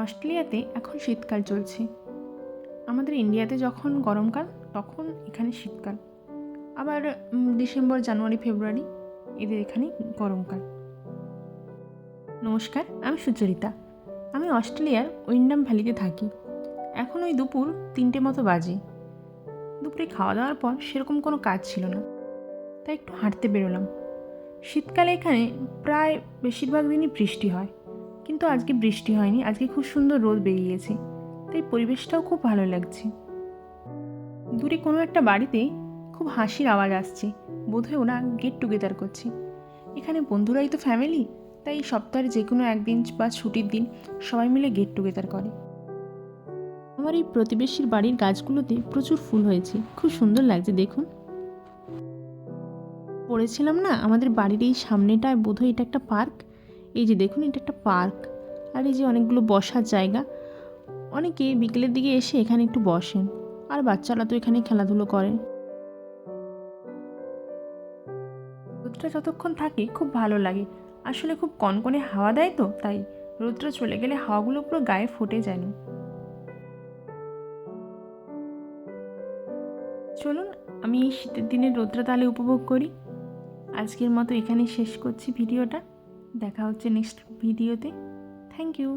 অস্ট্রেলিয়াতে এখন শীতকাল চলছে। আমাদের ইন্ডিয়াতে যখন গরমকাল তখন এখানে শীতকাল। আবার ডিসেম্বর, জানুয়ারি, ফেব্রুয়ারি এদের এখানে গরমকাল। নমস্কার, আমি সুচরিতা। আমি অস্ট্রেলিয়ার উইন্ডাম ভ্যালিতে থাকি। এখন ওই দুপুর 3টে মতো বাজে। দুপুরে খাওয়া দাওয়ার পর সেরকম কোনো কাজ ছিল না, তাই একটু হাঁটতে বেরোলাম। শীতকালে এখানে প্রায় বেশিরভাগ দিনই বৃষ্টি হয়, কিন্তু আজকে বৃষ্টি হয়নি। আজকে খুব সুন্দর রোদ বেরিয়েছে, তাই পরিবেশটাও খুব ভালো লাগছে। দূরে কোনো একটা বাড়িতে খুব হাসির আওয়াজ আসছে, বোধহয় ওরা গেট টুগেদার করছে। এখানে বন্ধুরাই তো ফ্যামিলি, তাই সপ্তাহের যে কোনো একদিন বা ছুটির দিন সবাই মিলে গেট টুগেদার করে। আমার এই প্রতিবেশীর বাড়ির গাছগুলোতে প্রচুর ফুল হয়েছে, খুব সুন্দর লাগছে দেখুন। পড়েছিলাম না, আমাদের বাড়ির এই সামনেটায় বোধহয় এটা একটা পার্ক। এই যে দেখুন, এটা একটা পার্ক। আর এই যে অনেকগুলো বসার জায়গা, অনেকে বিকেলের দিকে এসে এখানে একটু বসেন, আর বাচ্চারা তো এখানে খেলাধুলো করে। রোদটা যতক্ষণ থাকে খুব ভালো লাগে, আসলে খুব কনকনে হাওয়া দেয় তো, তাই রোদটা চলে গেলে হাওয়াগুলো পুরো গায়ে ফুটে যায় না। চলুন আমি এই শীতের দিনের রোদটা তাহলে উপভোগ করি। আজকের মতো এখানেই শেষ করছি ভিডিওটা। দেখা হচ্ছে নেক্সট ভিডিওতে। Thank you.